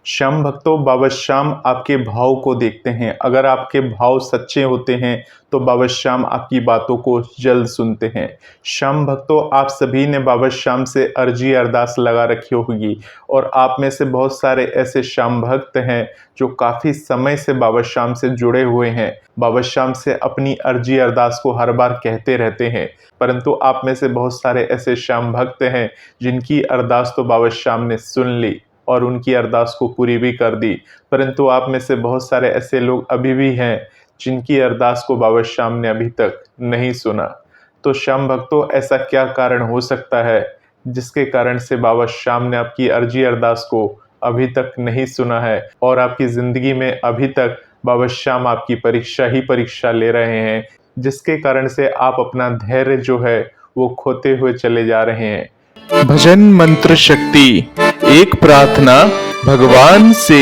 श्याम भक्तों, बाबा श्याम आपके भाव को देखते हैं। अगर आपके भाव सच्चे होते हैं तो बाबा श्याम आपकी बातों को जल्द सुनते हैं। श्याम भक्तों, आप सभी ने बाबा श्याम से अर्जी अरदास लगा रखी होगी और आप में से बहुत सारे ऐसे श्याम भक्त हैं जो काफ़ी समय से बाबा श्याम से जुड़े हुए हैं। बाबा श्याम से अपनी अर्जी अरदास को हर बार कहते रहते हैं, परंतु आप में से बहुत सारे ऐसे श्याम भक्त हैं जिनकी अरदास तो बाबा श्याम ने सुन ली और उनकी अरदास को पूरी भी कर दी, परंतु आप में से बहुत सारे ऐसे लोग अभी भी हैं जिनकी अरदास को बाबा श्याम ने अभी तक नहीं सुना। तो श्याम भक्तों, ऐसा क्या कारण हो सकता है जिसके कारण से बाबा श्याम ने आपकी अर्जी अरदास को अभी तक नहीं सुना है और आपकी ज़िंदगी में अभी तक बाबा श्याम आपकी परीक्षा ही परीक्षा ले रहे हैं, जिसके कारण से आप अपना धैर्य जो है वो खोते हुए चले जा रहे हैं। भजन मंत्र शक्ति, एक प्रार्थना भगवान से।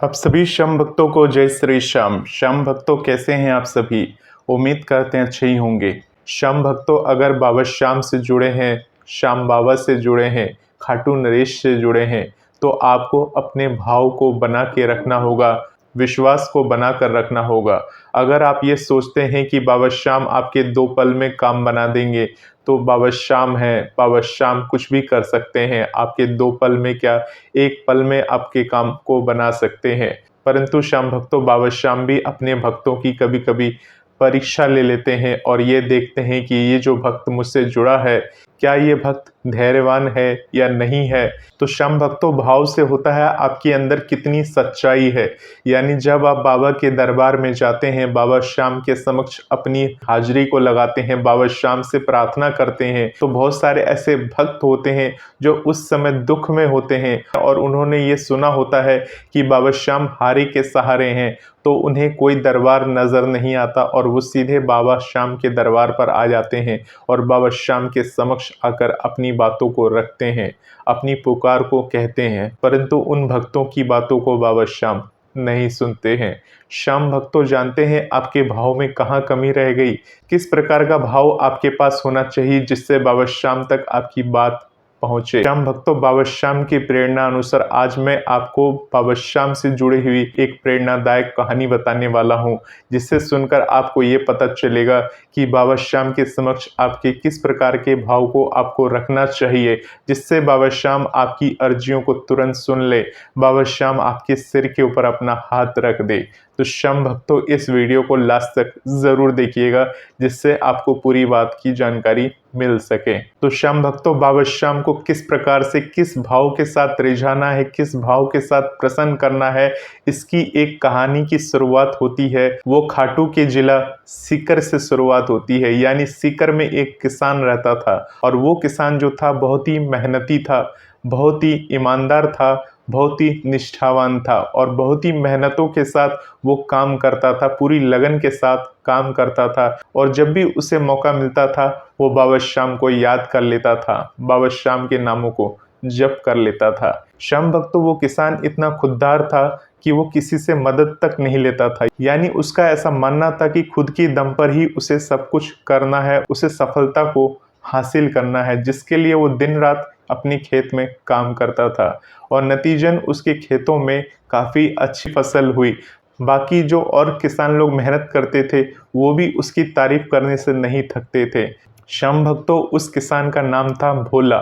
आप सभी श्याम भक्तों को जय श्री श्याम। श्याम भक्तों, कैसे हैं आप सभी? उम्मीद करते हैं अच्छे ही होंगे। श्याम भक्तों, अगर बाबा श्याम से जुड़े हैं, श्याम बाबा से जुड़े हैं, खाटू नरेश से जुड़े हैं, तो आपको अपने भाव को बना के रखना होगा, विश्वास को बना कर रखना होगा। अगर आप ये सोचते हैं कि बाबा श्याम आपके 2 पल में काम बना देंगे, तो बाबा श्याम हैं, बाबा श्याम कुछ भी कर सकते हैं। आपके 2 पल में क्या, 1 पल में आपके काम को बना सकते हैं। परंतु श्याम भक्तों, बाबा श्याम भी अपने भक्तों की कभी कभी परीक्षा ले लेते हैं और ये देखते हैं कि ये जो भक्त मुझसे जुड़ा है, क्या ये भक्त धैर्यवान है या नहीं है। तो श्याम भक्तों, भाव से होता है आपके अंदर कितनी सच्चाई है। यानी जब आप बाबा के दरबार में जाते हैं, बाबा श्याम के समक्ष अपनी हाजिरी को लगाते हैं, बाबा श्याम से प्रार्थना करते हैं, तो बहुत सारे ऐसे भक्त होते हैं जो उस समय दुख में होते हैं और उन्होंने ये सुना होता है कि बाबा श्याम हारे के सहारे हैं, तो उन्हें कोई दरबार नज़र नहीं आता और वो सीधे बाबा श्याम के दरबार पर आ जाते हैं और बाबा श्याम के समक्ष आकर अपनी बातों को रखते हैं, अपनी पुकार को कहते हैं, परंतु उन भक्तों की बातों को बाबा श्याम नहीं सुनते हैं। श्याम भक्तों, जानते हैं आपके भाव में कहाँ कमी रह गई? किस प्रकार का भाव आपके पास होना चाहिए जिससे बाबा श्याम तक आपकी बात पहुंचे? श्याम भक्तों, बाबा श्याम की प्रेरणा अनुसार आज मैं आपको बाबा श्याम से जुड़ी हुई एक प्रेरणादायक कहानी बताने वाला हूं, जिससे सुनकर आपको ये पता चलेगा कि बाबा श्याम के समक्ष आपके किस प्रकार के भाव को आपको रखना चाहिए, जिससे बाबा श्याम आपकी अर्जियों को तुरंत सुन ले, बाबा श्याम आपके सिर के ऊपर अपना हाथ रख दे। तो श्याम भक्तों, इस वीडियो को लास्ट तक जरूर देखिएगा, जिससे आपको पूरी बात की जानकारी मिल सके। तो श्याम भक्तों, बाबा श्याम को किस प्रकार से, किस भाव के साथ रिझाना है, किस भाव के साथ प्रसन्न करना है, इसकी एक कहानी की शुरुआत होती है। वो खाटू के जिला सीकर से शुरुआत होती है। यानी सीकर में एक किसान रहता था और वो किसान जो था बहुत ही मेहनती था, बहुत ही ईमानदार था, बहुत ही निष्ठावान था और बहुत ही मेहनतों के साथ वो काम करता था, पूरी लगन के साथ काम करता था और जब भी उसे मौका मिलता था वो बाबा श्याम को याद कर लेता था, बाबा श्याम के नामों को जप कर लेता था। श्याम भक्तों, वो किसान इतना खुददार था कि वो किसी से मदद तक नहीं लेता था। यानी उसका ऐसा मानना था कि खुद की दम पर ही उसे सब कुछ करना है, उसे सफलता को हासिल करना है, जिसके लिए वो दिन रात अपने खेत में काम करता था और नतीजन उसके खेतों में काफ़ी अच्छी फसल हुई। बाकी जो और किसान लोग मेहनत करते थे वो भी उसकी तारीफ करने से नहीं थकते थे। श्याम भक्तों, उस किसान का नाम था भोला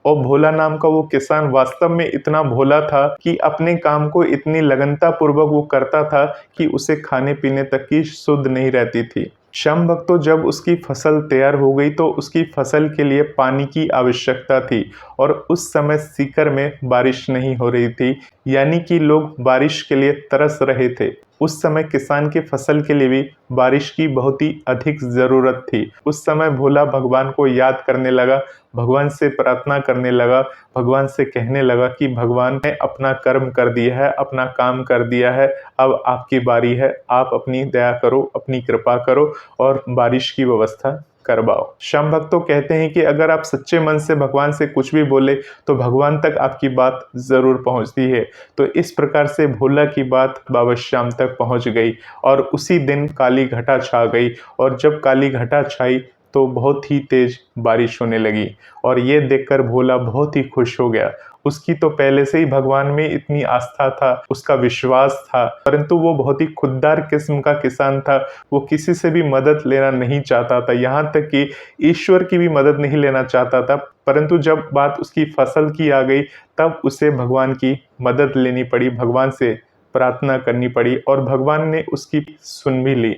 और भोला नाम का वो किसान वास्तव में इतना भोला था कि अपने काम को इतनी लगनता पूर्वक वो करता था कि उसे खाने पीने तक की सुध नहीं रहती थी। श्याम भक्तों, जब उसकी फसल तैयार हो गई तो उसकी फसल के लिए पानी की आवश्यकता थी और उस समय सीकर में बारिश नहीं हो रही थी, यानी कि लोग बारिश के लिए तरस रहे थे। उस समय किसान के फसल के लिए भी बारिश की बहुत ही अधिक ज़रूरत थी। उस समय भोला भगवान को याद करने लगा, भगवान से प्रार्थना करने लगा, भगवान से कहने लगा कि भगवान ने अपना कर्म कर दिया है, अपना काम कर दिया है, अब आपकी बारी है, आप अपनी दया करो, अपनी कृपा करो और बारिश की व्यवस्था करवाओ। श्याम भक्तों कहते हैं कि अगर आप सच्चे मन से भगवान से कुछ भी बोले तो भगवान तक आपकी बात जरूर पहुंचती है। तो इस प्रकार से भोला की बात बाबा श्याम तक पहुंच गई और उसी दिन काली घटा छा गई और जब काली घटा छाई तो बहुत ही तेज बारिश होने लगी और ये देखकर भोला बहुत ही खुश हो गया उसकी तो पहले से ही भगवान में इतनी आस्था था, उसका विश्वास था, परंतु वो बहुत ही खुददार किस्म का किसान था। वो किसी से भी मदद लेना नहीं चाहता था, यहाँ तक कि ईश्वर की भी मदद नहीं लेना चाहता था। परंतु जब बात उसकी फसल की आ गई, तब उसे भगवान की मदद लेनी पड़ी, भगवान से प्रार्थना करनी पड़ी और भगवान ने उसकी सुन भी ली।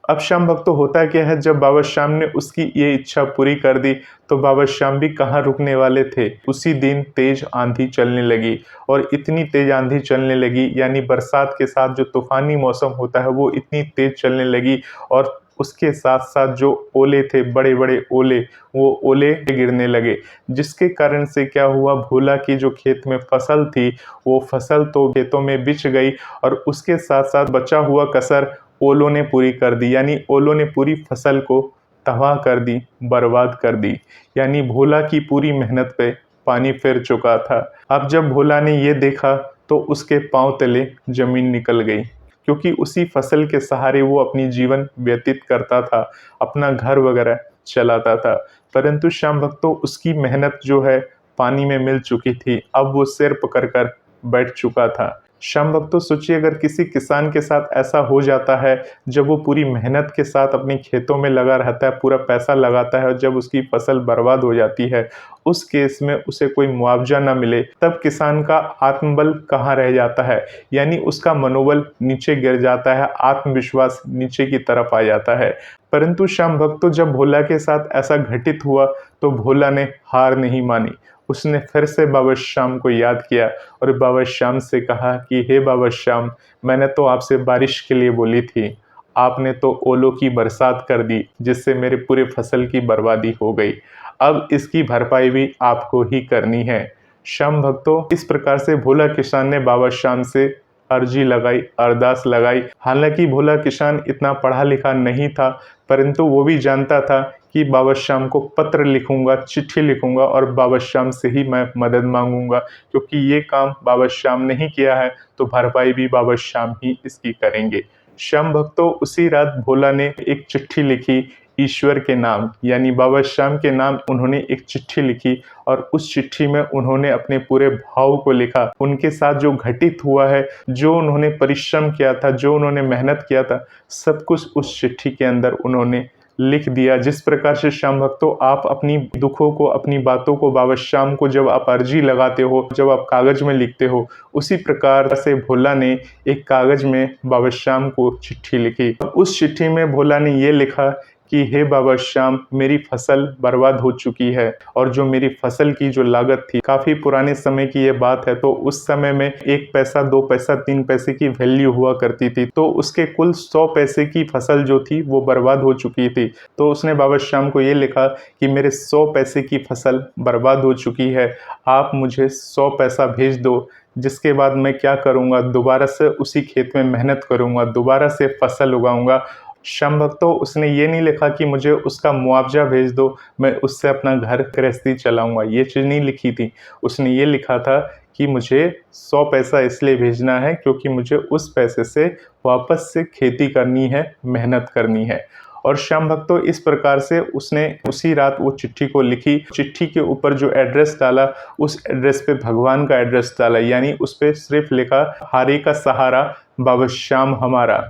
अब श्याम भक्तों होता क्या है, जब बाबा श्याम ने उसकी ये इच्छा पूरी कर दी तो बाबा श्याम भी कहाँ रुकने वाले थे। उसी दिन तेज आंधी चलने लगी और इतनी तेज आंधी चलने लगी, यानी बरसात के साथ जो तूफानी मौसम होता है वो इतनी तेज चलने लगी और उसके साथ साथ जो ओले थे, बड़े बड़े ओले, वो ओले गिरने लगे, जिसके कारण से क्या हुआ, भोला की जो खेत में फसल थी वो फसल तो खेतों में बिछ गई और उसके साथ साथ बचा हुआ कसर ओलों ने पूरी कर दी, यानी ओलों ने पूरी फसल को तबाह कर दी, बर्बाद कर दी। यानी भोला की पूरी मेहनत पे पानी फिर चुका था। अब जब भोला ने ये देखा तो उसके पांव तले जमीन निकल गई, क्योंकि उसी फसल के सहारे वो अपनी जीवन व्यतीत करता था, अपना घर वगैरह चलाता था। परंतु श्याम भक्तों उसकी मेहनत जो है पानी में मिल चुकी थी, अब वो सिर पकड़ कर बैठ चुका था। श्याम भक्तों सोचिए, अगर किसी किसान के साथ ऐसा हो जाता है, जब वो पूरी मेहनत के साथ अपने खेतों में लगा रहता है, पूरा पैसा लगाता है और जब उसकी फसल बर्बाद हो जाती है, उस केस में उसे कोई मुआवजा ना मिले, तब किसान का आत्मबल कहाँ रह जाता है, यानी उसका मनोबल नीचे गिर जाता है, आत्मविश्वास नीचे की तरफ आ जाता है। परंतु श्याम भक्तों जब भोला के साथ ऐसा घटित हुआ तो भोला ने हार नहीं मानी। उसने फिर से बाबा श्याम को याद किया और बाबा श्याम से कहा कि हे बाबा श्याम, मैंने तो आपसे बारिश के लिए बोली थी, आपने तो ओलों की बरसात कर दी, जिससे मेरे पूरे फसल की बर्बादी हो गई। अब इसकी भरपाई भी आपको ही करनी है। श्याम भक्तों इस प्रकार से भोला किसान ने बाबा श्याम से अर्जी लगाई, अरदास लगाई। हालांकि भोला किसान इतना पढ़ा लिखा नहीं था, परंतु वो भी जानता था कि बाबा श्याम को पत्र लिखूंगा, चिट्ठी लिखूंगा और बाबा श्याम से ही मैं मदद मांगूंगा, क्योंकि ये काम बाबा श्याम ने ही किया है तो भरपाई भी बाबा श्याम ही इसकी करेंगे। श्याम भक्तों उसी रात भोला ने एक चिट्ठी लिखी ईश्वर के नाम, यानी बाबा श्याम के नाम उन्होंने एक चिट्ठी लिखी और उस चिट्ठी में उन्होंने अपने पूरे भाव को लिखा। उनके साथ जो घटित हुआ है, जो उन्होंने परिश्रम किया था, जो उन्होंने मेहनत किया था, सब कुछ उस चिट्ठी के अंदर उन्होंने लिख दिया। जिस प्रकार से श्याम भक्तों आप अपनी दुखों को, अपनी बातों को बाबा श्याम को जब आप अर्जी लगाते हो, जब आप कागज में लिखते हो, उसी प्रकार से भोला ने एक कागज में बाबा श्याम को चिट्ठी लिखी। उस चिट्ठी में भोला ने ये लिखा कि हे बाबा श्याम, मेरी फसल बर्बाद हो चुकी है और जो मेरी फसल की जो लागत थी, काफी पुराने समय की ये बात है, तो उस समय में 1 पैसा, 2 पैसा, 3 पैसे की वैल्यू हुआ करती थी, तो उसके कुल 100 पैसे की फसल जो थी वो बर्बाद हो चुकी थी। तो उसने बाबा श्याम को ये लिखा कि मेरे 100 पैसे की फसल बर्बाद हो चुकी है, आप मुझे 100 पैसा भेज दो, जिसके बाद मैं क्या करूँगा, दोबारा से उसी खेत में मेहनत करूँगा, दोबारा से फसल उगाऊंगा। श्याम भक्तों उसने ये नहीं लिखा कि मुझे उसका मुआवजा भेज दो, मैं उससे अपना घर गृहस्थी चलाऊंगा, ये चीज़ नहीं लिखी थी। उसने ये लिखा था कि मुझे 100 पैसा इसलिए भेजना है क्योंकि मुझे उस पैसे से वापस से खेती करनी है, मेहनत करनी है। और श्याम भक्तों इस प्रकार से उसने उसी रात वो चिट्ठी को लिखी। चिट्ठी के ऊपर जो एड्रेस डाला, उस एड्रेस पे भगवान का एड्रेस डाला, यानी उस पे सिर्फ लिखा हारे का सहारा बाबा श्याम हमारा,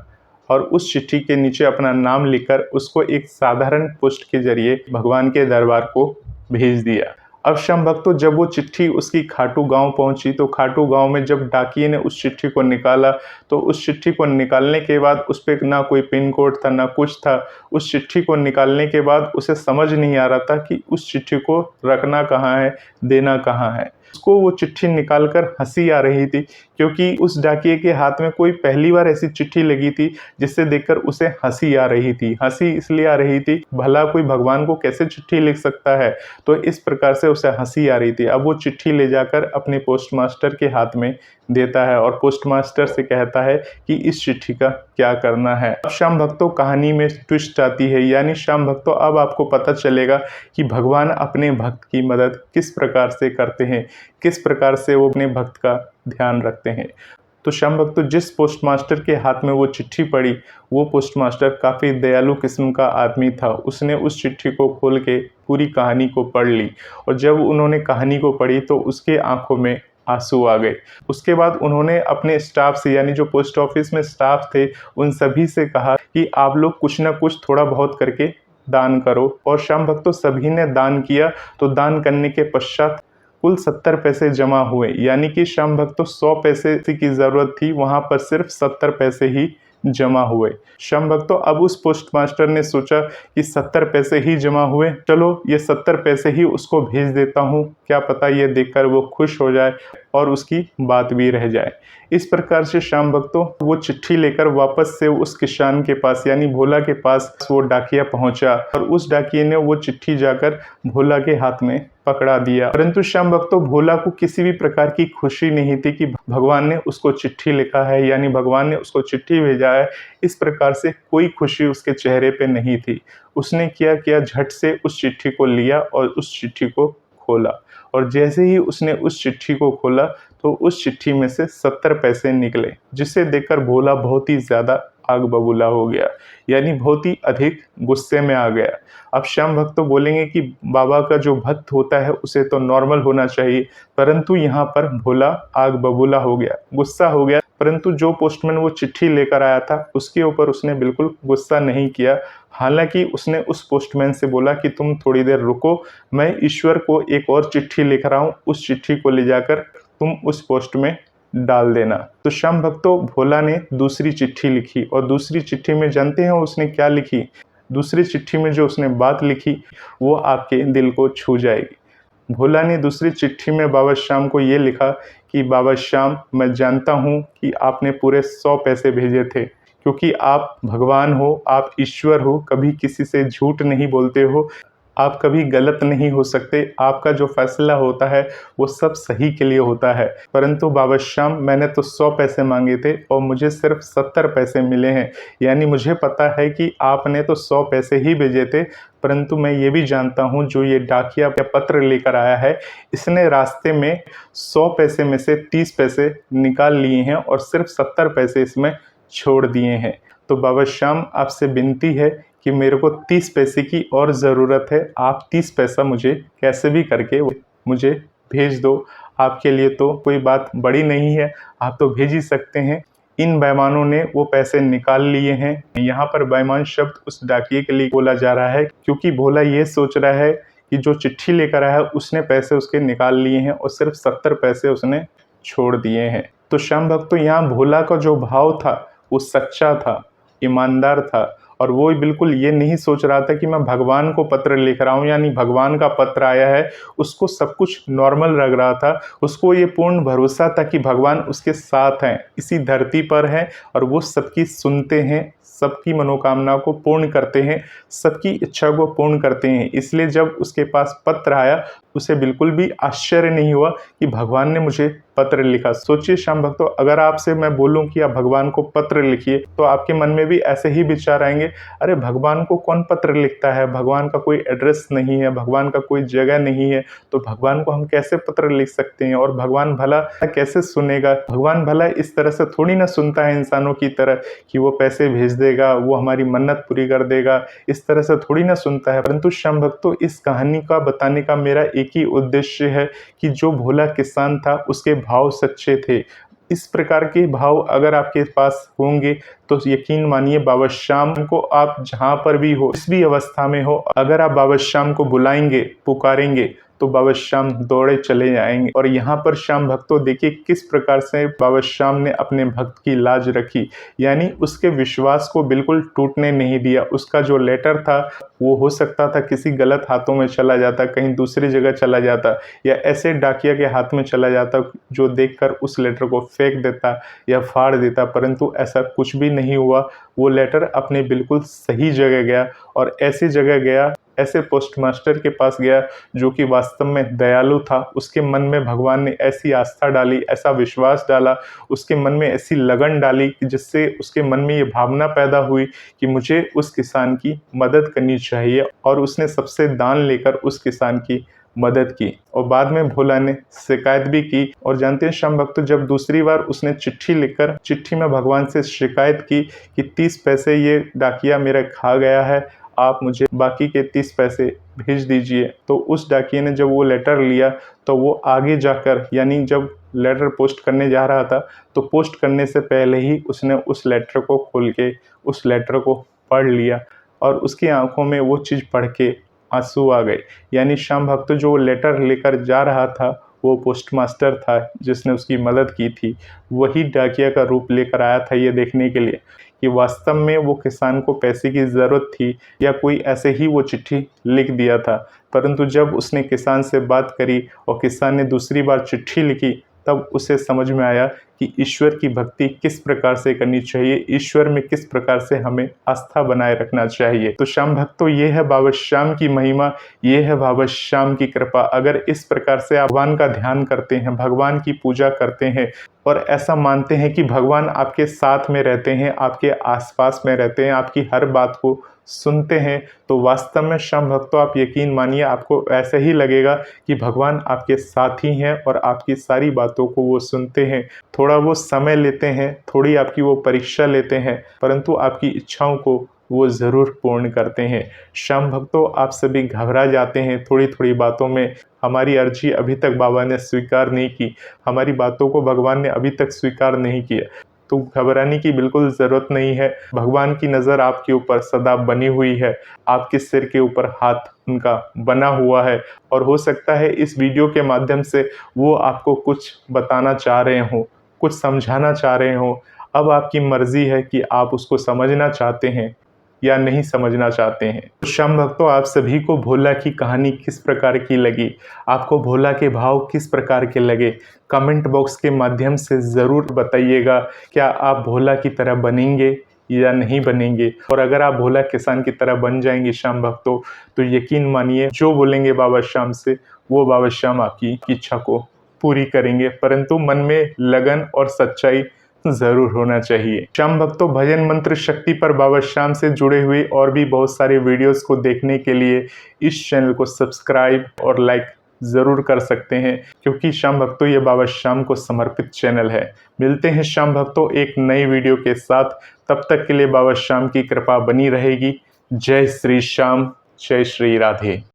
और उस चिट्ठी के नीचे अपना नाम लिखकर उसको एक साधारण पोस्ट के जरिए भगवान के दरबार को भेज दिया। अब श्याम भक्तों जब वो चिट्ठी उसकी खाटू गांव पहुंची, तो खाटू गांव में जब डाकिये ने उस चिट्ठी को निकाला, तो उस चिट्ठी को निकालने के बाद उस पर ना कोई पिन कोड था, ना कुछ था। उस चिट्ठी को निकालने के बाद उसे समझ नहीं आ रहा था कि उस चिट्ठी को रखना कहाँ है, देना कहाँ है। उसको वो चिट्ठी निकालकर हंसी आ रही थी, क्योंकि उस डाकिये के हाथ में कोई पहली बार ऐसी चिट्ठी लगी थी जिससे देखकर उसे हंसी आ रही थी। हंसी इसलिए आ रही थी, भला कोई भगवान को कैसे चिट्ठी लिख सकता है, तो इस प्रकार से उसे हंसी आ रही थी। अब वो चिट्ठी ले जाकर अपने पोस्ट मास्टर के हाथ में देता है और पोस्ट मास्टर से कहता है कि इस चिट्ठी का क्या करना है। अब श्याम भक्तों कहानी में ट्विस्ट आती है, यानी श्याम भक्तों अब आपको पता चलेगा कि भगवान अपने भक्त की मदद किस प्रकार से करते हैं, किस प्रकार से वो अपने भक्त का ध्यान रखते हैं। तो श्याम भक्तों जिस पोस्टमास्टर के हाथ में वो चिट्ठी पड़ी, वो पोस्टमास्टर काफ़ी दयालु किस्म का आदमी था। उसने उस चिट्ठी को खोल के पूरी कहानी को पढ़ ली, और जब उन्होंने कहानी को पढ़ी तो उसके आंखों में आंसू आ गए। उसके बाद उन्होंने अपने स्टाफ से, यानी जो पोस्ट ऑफिस में स्टाफ थे, उन सभी से कहा कि आप लोग कुछ ना कुछ थोड़ा बहुत करके दान करो। और श्याम भक्तों सभी ने दान किया। तो दान करने के पश्चात कुल 70 पैसे जमा हुए, यानी कि श्याम भक्तों 100 पैसे की ज़रूरत थी, वहाँ पर सिर्फ 70 पैसे ही जमा हुए। श्याम भक्तों अब उस पोस्टमास्टर ने सोचा कि 70 पैसे ही जमा हुए, चलो ये 70 पैसे ही उसको भेज देता हूँ, क्या पता ये देखकर वो खुश हो जाए और उसकी बात भी रह जाए। इस प्रकार से श्याम भक्तों वो चिट्ठी लेकर वापस से उस किसान के पास, यानी भोला के पास वो डाकिया पहुंचा, और उस डाकिये ने वो चिट्ठी जाकर भोला के हाथ में पकड़ा दिया। परंतु श्याम भक्तों भोला को किसी भी प्रकार की खुशी नहीं थी कि भगवान ने उसको चिट्ठी लिखा है, यानी भगवान ने उसको चिट्ठी भेजा है। इस प्रकार से कोई खुशी उसके चेहरे पे नहीं थी। उसने क्या झट से उस चिट्ठी को लिया और उस चिट्ठी को खोला, और जैसे ही उसने उस चिट्ठी को खोला तो उस चिट्ठी में से 70 पैसे निकले, जिसे देखकर भोला बहुत ही ज़्यादा आग बबूला हो गया, यानी बहुत ही अधिक गुस्से में आ गया। अब श्याम भक्त तो बोलेंगे कि बाबा का जो भक्त होता है उसे तो नॉर्मल होना चाहिए, परंतु यहाँ पर भोला आग बबूला हो गया, गुस्सा हो गया। परंतु जो पोस्टमैन वो चिट्ठी लेकर आया था उसके ऊपर उसने बिल्कुल गुस्सा नहीं किया। हालांकि उसने उस पोस्टमैन से बोला कि तुम थोड़ी देर रुको, मैं ईश्वर को एक और चिट्ठी लिख रहा हूँ, उस चिट्ठी को ले जाकर तुम उस पोस्ट में डाल देना। तो श्याम भक्तों भोला ने दूसरी चिट्ठी लिखी, और दूसरी चिट्ठी में जानते हैं उसने क्या लिखी? दूसरी चिट्ठी में जो उसने बात लिखी वो आपके दिल को छू जाएगी। भोला ने दूसरी चिट्ठी में बाबा श्याम को ये लिखा कि बाबा श्याम, मैं जानता हूँ कि आपने पूरे 100 पैसे भेजे थे, क्योंकि आप भगवान हो, आप ईश्वर हो, कभी किसी से झूठ नहीं बोलते हो, आप कभी गलत नहीं हो सकते, आपका जो फैसला होता है वो सब सही के लिए होता है। परंतु बाबा श्याम, मैंने तो 100 पैसे मांगे थे और मुझे सिर्फ 70 पैसे मिले हैं, यानी मुझे पता है कि आपने तो 100 पैसे ही भेजे थे, परंतु मैं ये भी जानता हूँ जो ये डाकिया या पत्र लेकर आया है, इसने रास्ते में 100 पैसे में से 30 पैसे निकाल लिए हैं और सिर्फ 70 पैसे इसमें छोड़ दिए हैं। तो बाबा श्याम, आपसे विनती है कि मेरे को 30 पैसे की और ज़रूरत है, आप 30 पैसा मुझे कैसे भी करके मुझे भेज दो। आपके लिए तो कोई बात बड़ी नहीं है, आप तो भेज ही सकते हैं। इन बेईमानों ने वो पैसे निकाल लिए हैं। यहाँ पर बेईमान शब्द उस डाकिये के लिए बोला जा रहा है, क्योंकि भोला ये सोच रहा है कि जो चिट्ठी लेकर आया है उसने पैसे उसके निकाल लिए हैं और सिर्फ 70 पैसे उसने छोड़ दिए हैं। तो श्याम भक्तों यहाँ भोला का जो भाव था वो सच्चा था, ईमानदार था, और वो बिल्कुल ये नहीं सोच रहा था कि मैं भगवान को पत्र लिख रहा हूँ, यानी भगवान का पत्र आया है। उसको सब कुछ नॉर्मल लग रहा था, उसको ये पूर्ण भरोसा था कि भगवान उसके साथ हैं, इसी धरती पर हैं, और वो सबकी सुनते हैं, सबकी मनोकामना को पूर्ण करते हैं, सबकी इच्छा को पूर्ण करते हैं। इसलिए जब उसके पास पत्र आया उसे बिल्कुल भी आश्चर्य नहीं हुआ कि भगवान ने मुझे पत्र लिखा। सोचिए श्याम भक्तों, अगर आपसे मैं बोलूं कि आप भगवान को पत्र लिखिए तो आपके मन में भी ऐसे ही विचार आएंगे, अरे भगवान को कौन पत्र लिखता है, भगवान का कोई एड्रेस नहीं है, भगवान का कोई जगह नहीं है, तो भगवान को हम कैसे पत्र लिख सकते हैं, और भगवान भला कैसे सुनेगा। भगवान भला इस तरह से थोड़ी ना सुनता है इंसानों की तरह कि वो पैसे भेज देगा, वो हमारी मन्नत पूरी कर देगा, इस तरह से थोड़ी ना सुनता है। परंतु श्याम भक्तों इस कहानी का बताने का मेरा एक ही उद्देश्य है कि जो भोला किसान था उसके भाव सच्चे थे। इस प्रकार के भाव अगर आपके पास होंगे तो यकीन मानिए बाबा श्याम को आप जहां पर भी हो, जिस भी अवस्था में हो, अगर आप बाबा श्याम को बुलाएंगे, पुकारेंगे, तो बाबा श्याम दौड़े चले जाएंगे। और यहाँ पर श्याम भक्तों देखिए किस प्रकार से बाबा श्याम ने अपने भक्त की लाज रखी, यानी उसके विश्वास को बिल्कुल टूटने नहीं दिया। उसका जो लेटर था वो हो सकता था किसी गलत हाथों में चला जाता, कहीं दूसरी जगह चला जाता, या ऐसे डाकिया के हाथ में चला जाता जो देखकर उस लेटर को फेंक देता या फाड़ देता, परंतु ऐसा कुछ भी नहीं हुआ। वो लेटर अपने बिल्कुल सही जगह गया, और ऐसी जगह गया, ऐसे पोस्टमास्टर के पास गया जो कि वास्तव में दयालु था। उसके मन में भगवान ने ऐसी आस्था डाली, ऐसा विश्वास डाला, उसके मन में ऐसी लगन डाली कि जिससे उसके मन में ये भावना पैदा हुई कि मुझे उस किसान की मदद करनी चाहिए, और उसने सबसे दान लेकर उस किसान की मदद की और बाद में भोला ने शिकायत भी की। और जानते हैं श्याम भक्तों, जब दूसरी बार उसने चिट्ठी लिखकर चिट्ठी में भगवान से शिकायत की कि 30 पैसे ये डाकिया मेरा खा गया है, आप मुझे बाकी के 30 पैसे भेज दीजिए। तो उस डाकिये ने जब वो लेटर लिया तो वो आगे जाकर, यानी जब लेटर पोस्ट करने जा रहा था तो पोस्ट करने से पहले ही उसने उस लेटर को खोल के उस लेटर को पढ़ लिया और उसकी आंखों में वो चीज़ पढ़ के आंसू आ गए। यानी श्याम भक्तों, जो लेटर लेकर जा रहा था वो पोस्ट मास्टर था जिसने उसकी मदद की थी, वही डाकिया का रूप लेकर आया था ये देखने के लिए कि वास्तव में वो किसान को पैसे की ज़रूरत थी या कोई ऐसे ही वो चिट्ठी लिख दिया था। परंतु जब उसने किसान से बात करी और किसान ने दूसरी बार चिट्ठी लिखी, तब उसे समझ में आया कि ईश्वर की भक्ति किस प्रकार से करनी चाहिए, ईश्वर में किस प्रकार से हमें आस्था बनाए रखना चाहिए। तो श्याम भक्तों, ये है बाबा श्याम की महिमा, ये है बाबा श्याम की कृपा। अगर इस प्रकार से आप भगवान का ध्यान करते हैं, भगवान की पूजा करते हैं और ऐसा मानते हैं कि भगवान आपके साथ में रहते हैं, आपके आसपास में रहते हैं, आपकी हर बात को सुनते हैं, तो वास्तव में श्याम भक्तों आप यकीन मानिए, आपको ऐसे ही लगेगा कि भगवान आपके साथ ही हैं और आपकी सारी बातों को वो सुनते हैं। थोड़ा वो समय लेते हैं, थोड़ी आपकी वो परीक्षा लेते हैं, परंतु आपकी इच्छाओं को वो ज़रूर पूर्ण करते हैं। श्याम भक्तों, आप सभी घबरा जाते हैं थोड़ी थोड़ी बातों में। हमारी अर्जी अभी तक बाबा ने स्वीकार नहीं की, हमारी बातों को भगवान ने अभी तक स्वीकार नहीं किया, तो घबराने की बिल्कुल ज़रूरत नहीं है। भगवान की नज़र आपके ऊपर सदा बनी हुई है, आपके सिर के ऊपर हाथ उनका बना हुआ है और हो सकता है इस वीडियो के माध्यम से वो आपको कुछ बताना चाह रहे हों, कुछ समझाना चाह रहे हों। अब आपकी मर्ज़ी है कि आप उसको समझना चाहते हैं या नहीं समझना चाहते हैं। तो श्याम भक्तों, आप सभी को भोला की कहानी किस प्रकार की लगी, आपको भोला के भाव किस प्रकार के लगे, कमेंट बॉक्स के माध्यम से ज़रूर बताइएगा। क्या आप भोला की तरह बनेंगे या नहीं बनेंगे? और अगर आप भोला किसान की तरह बन जाएंगे श्याम भक्तों, तो यकीन मानिए जो बोलेंगे बाबा श्याम से, वो बाबा श्याम आपकी इच्छा को पूरी करेंगे। परंतु मन में लगन और सच्चाई जरूर होना चाहिए। श्याम भक्तों, भजन मंत्र शक्ति पर बाबा श्याम से जुड़े हुए और भी बहुत सारे वीडियोस को देखने के लिए इस चैनल को सब्सक्राइब और लाइक जरूर कर सकते हैं, क्योंकि श्याम भक्तों ये बाबा श्याम को समर्पित चैनल है। मिलते हैं श्याम भक्तों एक नई वीडियो के साथ, तब तक के लिए बाबा श्याम की कृपा बनी रहेगी। जय श्री श्याम, जय श्री राधे।